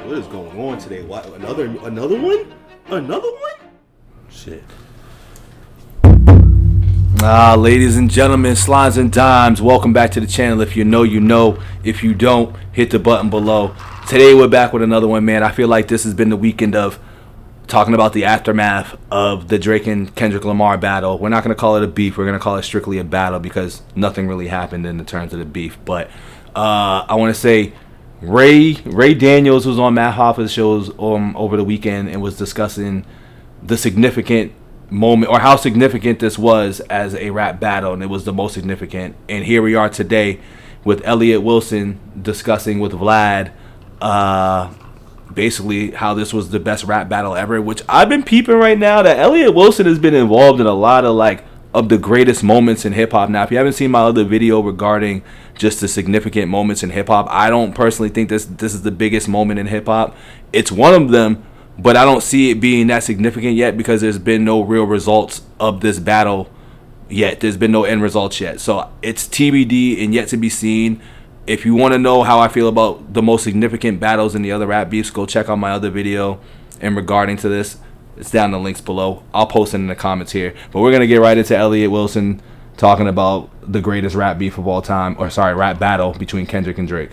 What is going on today? What, another one? Another one? Shit. Ladies and gentlemen, slimes and dimes, welcome back to the channel. If you know, you know. If you don't, hit the button below. Today we're back with another one, man. I feel like this has been the weekend of talking about the aftermath of the Drake and Kendrick Lamar battle. We're not going to call it a beef. We're going to call it strictly a battle because nothing really happened in the terms of the beef. But I want to say Ray Daniels was on Matt Hoffa's shows over the weekend and was discussing the significant moment or how significant this was as a rap battle, and it was the most significant. And here we are today with Elliott Wilson discussing with Vlad basically how this was the best rap battle ever, which I've been peeping right now that Elliott Wilson has been involved in a lot of the greatest moments in hip-hop. Now, if you haven't seen my other video regarding just the significant moments in hip-hop, I don't personally think this is the biggest moment in hip-hop. It's one of them, but I don't see it being that significant yet because there's been no real results of this battle yet. There's been no end results yet. So it's TBD and yet to be seen. If you want to know how I feel about the most significant battles in the other rap beefs, go check out my other video in regarding to this. It's down in the links below. I'll post it in the comments here. But we're going to get right into Elliott Wilson talking about the greatest rap beef of all time. Or sorry, rap battle between Kendrick and Drake.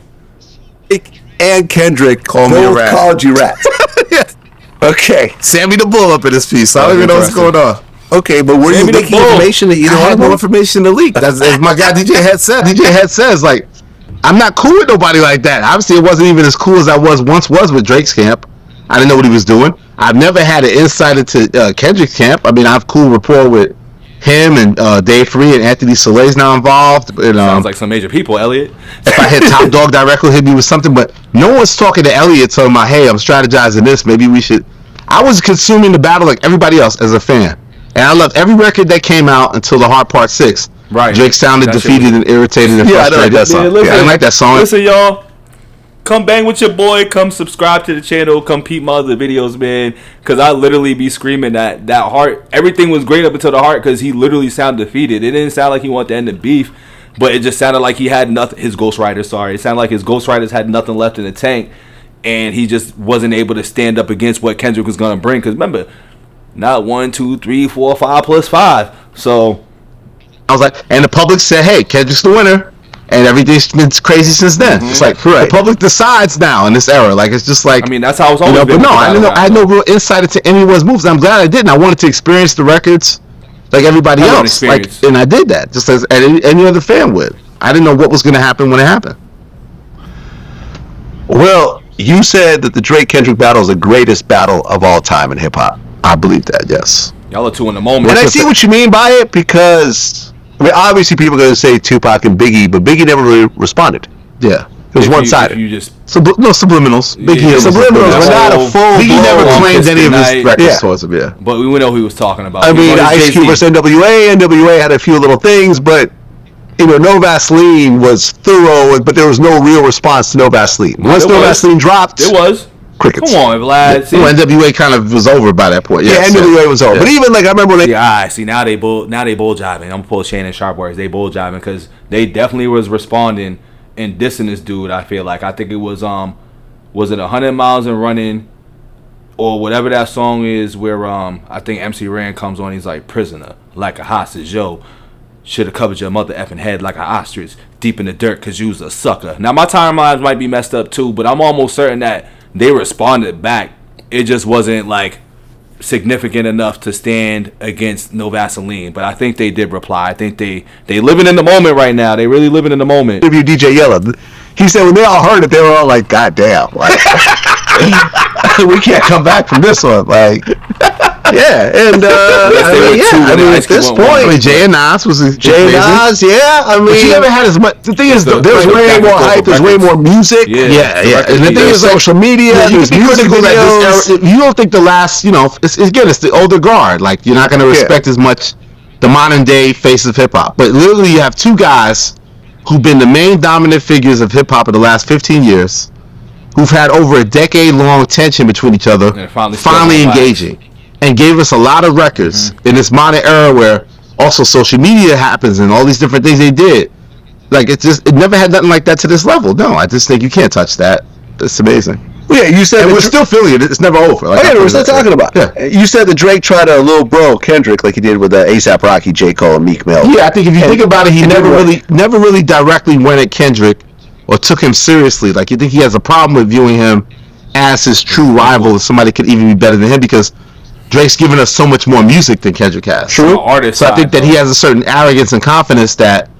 And Kendrick called me a rat. Called you rat. Yes. Okay, Sammy the Bull up in this piece. I don't even know what's going on. Okay, but were you leaking information that you don't have no information to leak? That's as my guy DJ Head said. DJ Head says, like, I'm not cool with nobody like that. Obviously, it wasn't even as cool as I once was with Drake's camp. I didn't know what he was doing. I've never had an insight into Kendrick's camp. I mean, I have cool rapport with him and Dave Free and Anthony Soleil's now involved. And, sounds like some major people, Elliott. If I hit Top Dog directly, hit me with something. But no one's talking to Elliott talking about, hey, I'm strategizing this. Maybe we should. I was consuming the battle like everybody else as a fan. And I loved every record that came out until The Hard Part 6. Right. Drake sounded defeated and irritated and frustrated. I didn't like that song. Listen, y'all. Come bang with your boy. Come subscribe to the channel. Come peep my other videos, man. Because I literally be screaming that Heart. Everything was great up until The Heart because he literally sounded defeated. It didn't sound like he wanted to end the beef, but it just sounded like he had nothing. His ghostwriter, sorry. It sounded like his ghostwriters had nothing left in the tank, and he just wasn't able to stand up against what Kendrick was going to bring. Because remember, not 1, 2, 3, 4, 5 plus 5. So I was like, and the public said, hey, Kendrick's the winner. And everything's been crazy since then. Mm-hmm. It's like the public decides now in this era. Like, it's just like, I mean, that's how it's always been. But no, I had no real insight into anyone's moves. I'm glad I didn't. I wanted to experience the records like everybody else. Like, and I did that just as any other fan would. I didn't know what was going to happen when it happened. Well, you said that the Drake-Kendrick battle is the greatest battle of all time in hip-hop. I believe that, yes. Y'all are two in the moment. And I see what you mean by it because, I mean, obviously people are going to say Tupac and Biggie, but Biggie never really responded. Yeah. It was one-sided. Subliminals. Biggie subliminals, but not a full. Biggie never claimed any of his records towards him, yeah. But we know who he was talking about. I mean, Ice Cube versus NWA. NWA had a few little things, but, you know, No Vaseline was thorough, but there was no real response to No Vaseline. Once No Vaseline dropped, it was. Crickets. Come on, Vlad. Well, NWA kind of was over by that point. Yeah, NWA was over. Yeah. But even like I remember when they see now they bull jiving. I'm gonna pull Shannon Sharp words. They bull jiving because they definitely was responding and dissing this dude. I feel like I think it was it 100 Miles and Running or whatever that song is where I think MC Ren comes on. He's like prisoner like a hostage. Yo, should have covered your mother effing head like an ostrich deep in the dirt because you was a sucker. Now my timelines might be messed up too, but I'm almost certain that they responded back. It just wasn't like significant enough to stand against No Vaseline. But I think they did reply. I think they living in the moment right now. They really living in the moment. Interview DJ Yella. He said when they all heard it, they were all like, "God damn, like, we can't come back from this one." Like, yeah, and at this point, Jay and Nas was Jay and Nas. Yeah, I mean, but you never had as much. The thing is, there was way more hype. There's way more music. Yeah. And the thing is, social media. There's music videos. You don't think the last, it's the older guard. Like, you're not going to respect as much the modern day face of hip hop. But literally, you have two guys who've been the main dominant figures of hip hop in the last 15 years, who've had over a decade-long tension between each other, finally engaging, and gave us a lot of records in this modern era where also social media happens and all these different things they did. Like, it never had nothing like that to this level. No, I just think you can't touch that. That's amazing. Yeah, you said we're still feeling it. It's never over. Like, we're still talking about it. Yeah. You said that Drake tried to little bro Kendrick like he did with A$AP Rocky, J. Cole, and Meek Mill. Yeah, I think if you think about it, he never really directly went at Kendrick or took him seriously. Like, you think he has a problem with viewing him as his true rival, if somebody could even be better than him, because Drake's given us so much more music than Kendrick has. True. So I think that he has a certain arrogance and confidence that,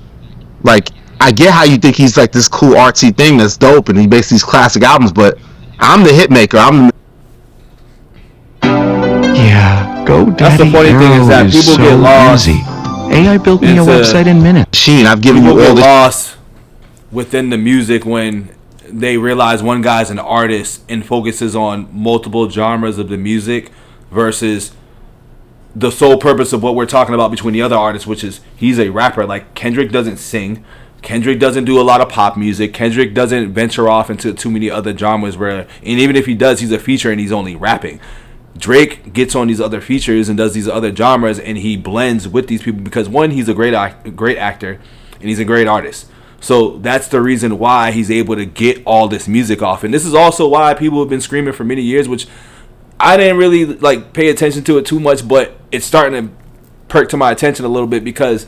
like, I get how you think he's like this cool artsy thing that's dope and he makes these classic albums, but I'm the hit maker. Yeah, GoDaddy. That's the funny thing is that people get lost. Easy. AI built me a website in minutes. Machine, I've given you all the lost within the music when they realize one guy's an artist and focuses on multiple genres of the music versus the sole purpose of what we're talking about between the other artists, which is he's a rapper. Like, Kendrick doesn't sing. Kendrick doesn't do a lot of pop music. Kendrick doesn't venture off into too many other genres and even if he does, he's a feature and he's only rapping. Drake gets on these other features and does these other genres and he blends with these people because, one, he's a great actor and he's a great artist. So that's the reason why he's able to get all this music off. And this is also why people have been screaming for many years, which I didn't really like pay attention to it too much, but it's starting to perk to my attention a little bit because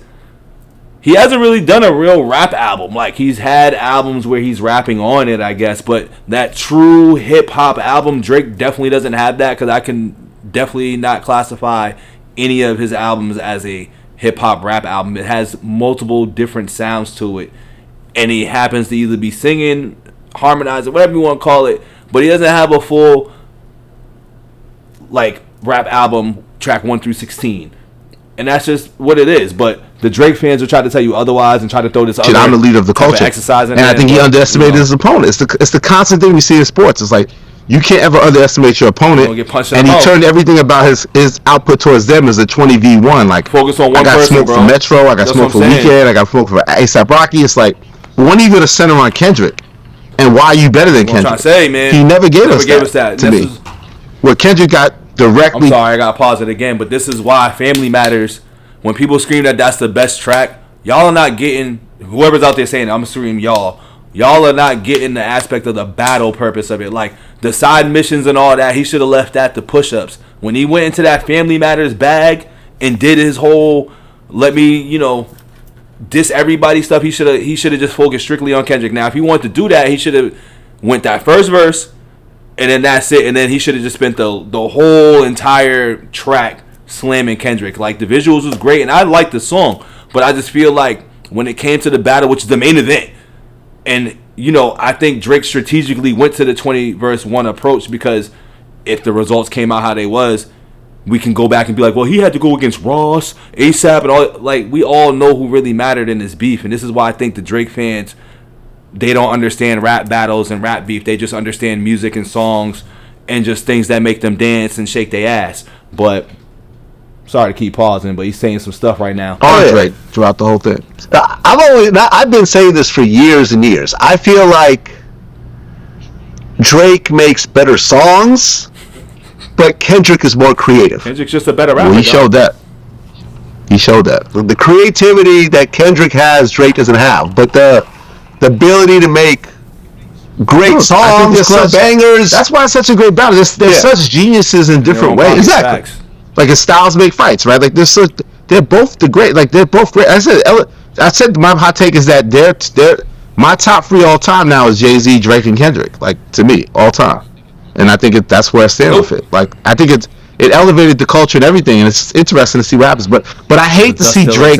he hasn't really done a real rap album. Like, he's had albums where he's rapping on it, I guess, but that true hip-hop album, Drake definitely doesn't have that, because I can definitely not classify any of his albums as a hip-hop rap album. It has multiple different sounds to it, and he happens to either be singing, harmonizing, whatever you want to call it, but he doesn't have a full, like, rap album, track 1 through 16. And that's just what it is. But the Drake fans will try to tell you otherwise and try to throw this other I'm the leader of the culture. And I think he underestimated his opponent. It's the constant thing we see in sports. It's like, you can't ever underestimate your opponent. And he turned everything about his output towards them as a 20v1. Like, focus on one I got person, smoke bro. for Metro. I got smoke for Weeknd. I got smoke for A$AP Rocky. It's like, when are you going to center on Kendrick? And why are you better than Kendrick? I'm trying to say, man. He never gave us that to me. Where Kendrick got directly... I'm sorry, I got to pause it again, but this is why Family Matters... When people scream that that's the best track, y'all are not getting, whoever's out there saying it, I'm going to scream y'all are not getting the aspect of the battle purpose of it. Like, the side missions and all that, he should have left that to push-ups. When he went into that Family Matters bag and did his whole, let me, diss everybody stuff, he should have just focused strictly on Kendrick. Now, if he wanted to do that, he should have went that first verse, and then that's it. And then he should have just spent the whole entire track slamming Kendrick. Like, the visuals was great and I liked the song, but I just feel like when it came to the battle, which is the main event, and I think Drake strategically went to the 20 verse 1 approach, because if the results came out how they was, we can go back and be like, well, he had to go against Ross, A$AP, and all. Like, we all know who really mattered in this beef, and this is why I think the Drake fans, they don't understand rap battles and rap beef. They just understand music and songs and just things that make them dance and shake their ass. But sorry to keep pausing, but he's saying some stuff right now. Oh, yeah. Drake throughout the whole thing. I've been saying this for years and years. I feel like Drake makes better songs, but Kendrick is more creative. Kendrick's just a better rapper. Well, he showed that. The creativity that Kendrick has, Drake doesn't have. But the ability to make great songs, club bangers. That's why it's such a great battle. They're such geniuses in different ways. Exactly. Facts. Like, his styles make fights, right? Like, they're both great. Like, they're both great. I said my hot take is that they're my top 3 all time now is Jay-Z, Drake, and Kendrick. Like, to me, all time. And I think that's where I stand with it. Like, I think it elevated the culture and everything, and it's interesting to see what happens. But I hate to see Drake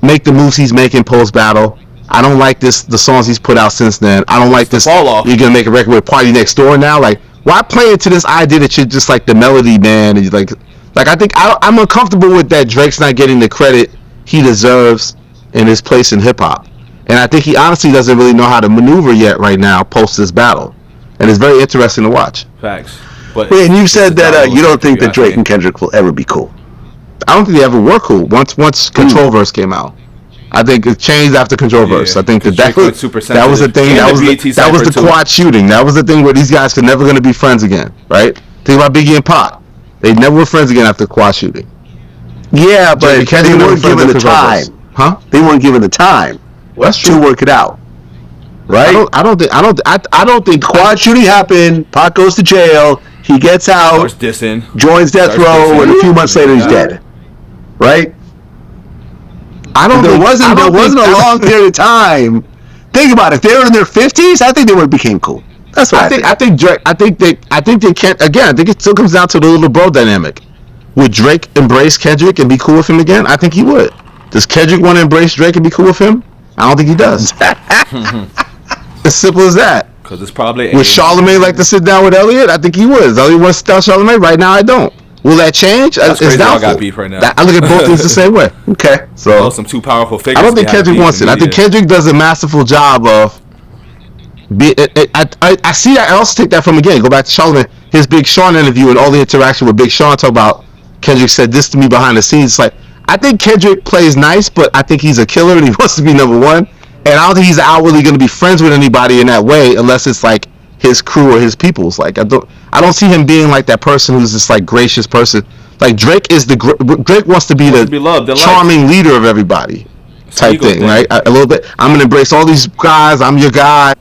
make the moves he's making post battle. I don't like the songs he's put out since then. I don't like this. Fall off. You're gonna make a record with Party Next Door now. Like, why play into this idea that you're just like the melody man? And like I think I'm uncomfortable with that. Drake's not getting the credit he deserves in his place in hip hop, and I think he honestly doesn't really know how to maneuver yet right now post this battle, and it's very interesting to watch. Facts. But and you said that you don't think that Drake and Kendrick will ever be cool. I don't think they ever were cool. Once Control Verse came out, I think it changed after Control Verse. I think that was the thing. That was the quad shooting. That was the thing where these guys were never going to be friends again, right? Think about Biggie and Pac. They never were friends again after quad shooting. Yeah, but they weren't given the time. Huh? They weren't given the time to work it out. right? I don't think quad shooting happened. Pac goes to jail. He gets out, joins death row, and a few months later he's dead. Right? There wasn't a long period of time. Think about it. If they were in their 50s, I think they would have became cool. That's what I think. I think they can't. Again, I think it still comes down to the little bro dynamic. Would Drake embrace Kendrick and be cool with him again? I think he would. Does Kendrick want to embrace Drake and be cool with him? I don't think he does. As simple as that. Because it's probably would Charlamagne like to sit down with Elliott? I think he would. Does Elliott want to sit down with Charlamagne? Right now, I don't. Will that change? That's crazy. I got beef right now. I look at both things the same way. Okay, so some two powerful figures. I don't think Kendrick wants it. I think Kendrick does a masterful job of. I see that. I also take that from again. Go back to Charlamagne, his Big Sean interview and all the interaction with Big Sean. Talk about Kendrick said this to me behind the scenes. It's like I think Kendrick plays nice, but I think he's a killer and he wants to be number one. And I don't think he's outwardly going to be friends with anybody in that way unless it's like his crew or his people's. Like I don't see him being like that person who's this like gracious person. Like Drake wants to be the charming leader of everybody type thing, right? A little bit. I'm gonna embrace all these guys. I'm your guy.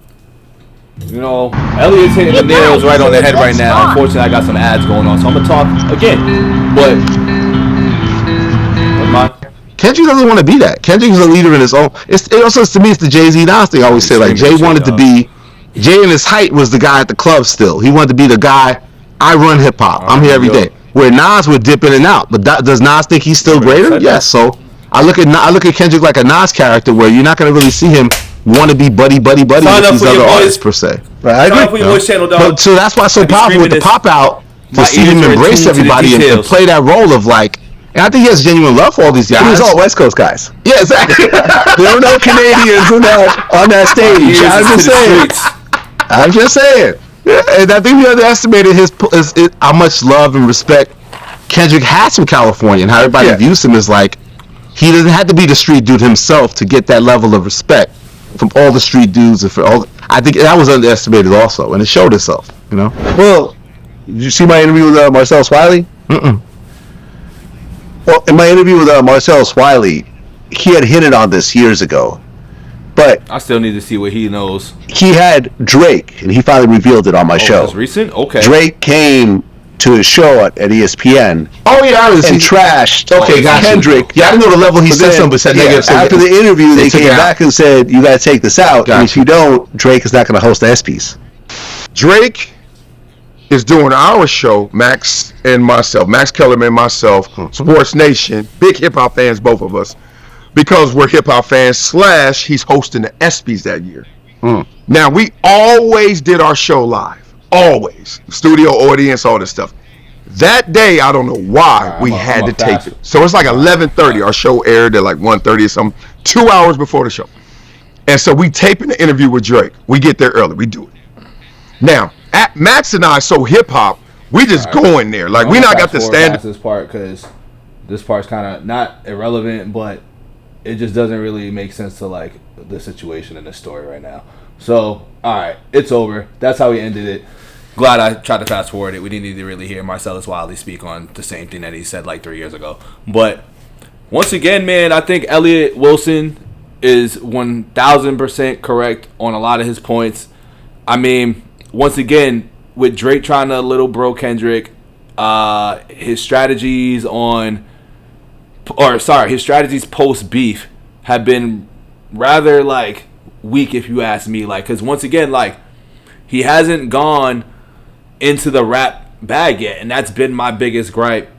You know, Elliott's hitting the nails right on the head right now. Unfortunately, I got some ads going on, so I'm gonna talk again. But Kendrick doesn't want to be that. Kendrick is a leader in his own. It also, to me, it's the Jay-Z Nas thing. I always say, like, Jay wanted to be. Jay in his height was the guy at the club still. He wanted to be the guy, I run hip-hop. I'm here every day. Where Nas would dip in and out. But does Nas think he's still greater? Yes. So I look at Kendrick like a Nas character where you're not going to really see him want to be buddy with these other artists, per se. Right, I agree. So that's why it's so powerful with the pop-out to see him embrace everybody and play that role of, like, and I think he has genuine love for all these guys. He was all West Coast guys. Yeah, exactly. There were no Canadians on that stage. I'm just saying. And I think we underestimated how much love and respect Kendrick has from California and how everybody views him as like he doesn't have to be the street dude himself to get that level of respect from all the street dudes and for all. I think that was underestimated also, and it showed itself. You know. Well, did you see my interview with Marcellus Wiley? Well, in my interview with Marcellus Wiley, he had hinted on this years ago, but I still need to see what he knows. He had Drake, and he finally revealed it on my show. That's recent? Okay. Drake came to his show at ESPN. Oh yeah, and trashed Kendrick. Yeah, I didn't know the level he said something, but said negative. After the interview, they came back and said, "You got to take this out, and if you don't, Drake is not going to host the ESPYs." Drake is doing our show, Max and myself, Max Kellerman and myself, Sports Nation, big hip-hop fans, both of us, because we're hip-hop fans, / he's hosting the ESPYs that year. Now, we always did our show live, always. Studio audience, all this stuff. That day, I don't know why, we had to tape it. So it's like 11:30, our show aired at like 1:30 or something, 2 hours before the show. And so we taping the interview with Drake. We get there early, we do it. Now, Max and I so hip hop, we just go in there like we not got the standard. This part because this part's kind of not irrelevant, but it just doesn't really make sense to like the situation in the story right now. So all right, it's over. That's how we ended it. Glad I tried to fast forward it. We didn't need to really hear Marcellus Wiley speak on the same thing that he said like 3 years ago. But once again, man, I think Elliott Wilson is 1,000% correct on a lot of his points. I mean, once again, with Drake trying to little bro Kendrick, his strategies post beef have been rather like weak, if you ask me. Like, because once again, like he hasn't gone into the rap bag yet, and that's been my biggest gripe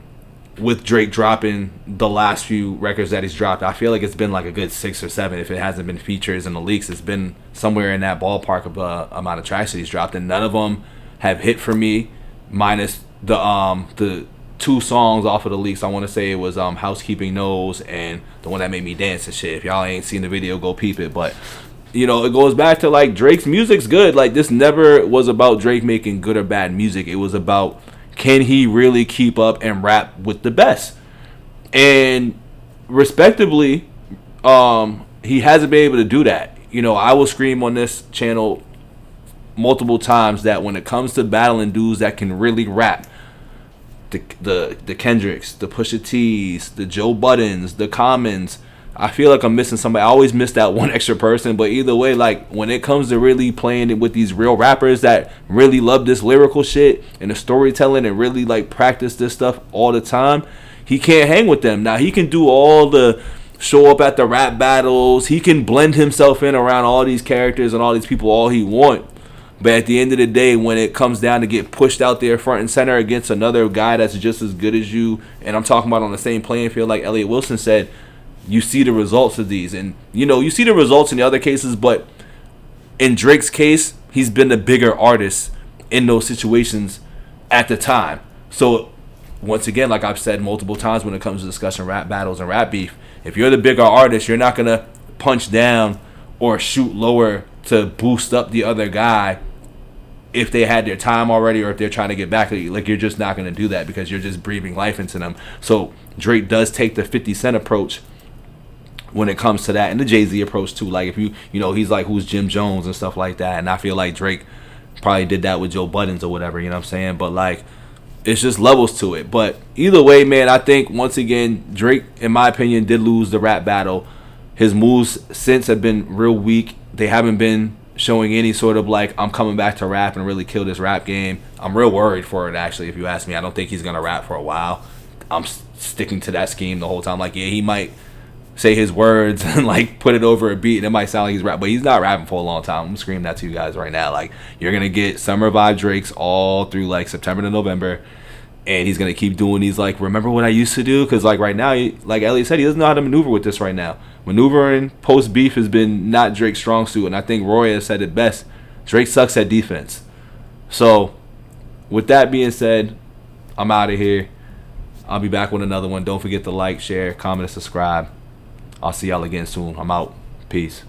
with Drake dropping the last few records that he's dropped. I feel like it's been like a good 6 or 7. If it hasn't been features in the leaks, it's been somewhere in that ballpark of amount of tracks that he's dropped, and none of them have hit for me, minus the 2 songs off of the leaks. I want to say it was Housekeeping Knows and the one that made me dance and shit. If y'all ain't seen the video, go peep it. But you know, it goes back to like Drake's music's good. Like, this never was about Drake making good or bad music. It was about, can he really keep up and rap with the best? And respectively, he hasn't been able to do that. You know, I will scream on this channel multiple times that when it comes to battling dudes that can really rap, the Kendricks, the Pusha T's, the Joe Buttons, the Commons, I feel like I'm missing somebody. I always miss that one extra person. But either way, like when it comes to really playing it with these real rappers that really love this lyrical shit and the storytelling and really like practice this stuff all the time, he can't hang with them. Now he can do all the show up at the rap battles. He can blend himself in around all these characters and all these people all he want. But at the end of the day, when it comes down to get pushed out there front and center against another guy that's just as good as you, and I'm talking about on the same playing field like Elliott Wilson said, you see the results of these. And, you know, you see the results in the other cases, but in Drake's case, he's been the bigger artist in those situations at the time. So, once again, like I've said multiple times when it comes to discussing rap battles and rap beef, if you're the bigger artist, you're not going to punch down or shoot lower to boost up the other guy if they had their time already or if they're trying to get back at you. Like, you're just not going to do that because you're just breathing life into them. So, Drake does take the 50 Cent approach when it comes to that, and the Jay-Z approach too. Like, if you know, he's like, who's Jim Jones and stuff like that, and I feel like Drake probably did that with Joe Buttons or whatever, you know what I'm saying? But like, it's just levels to it. But either way, man, I think once again Drake, in my opinion, did lose the rap battle. His moves since have been real weak. They haven't been showing any sort of like, I'm coming back to rap and really kill this rap game. I'm real worried for it, actually, if you ask me. I don't think he's gonna rap for a while. I'm sticking to that scheme the whole time. Like, yeah, he might say his words and like put it over a beat and it might sound like he's rapping, but he's not rapping for a long time. I'm gonna scream that to you guys right now. Like, you're gonna get summer vibe Drakes all through like September to November, and he's gonna keep doing these like, remember what I used to do? Because like right now, like Elliott said, he doesn't know how to maneuver with this right now. Maneuvering post beef has been not Drake's strong suit, and I think Roy has said it best. Drake sucks at defense. So with that being said, I'm out of here. I'll be back with another one. Don't forget to like, share, comment, and subscribe. I'll see y'all again soon. I'm out. Peace.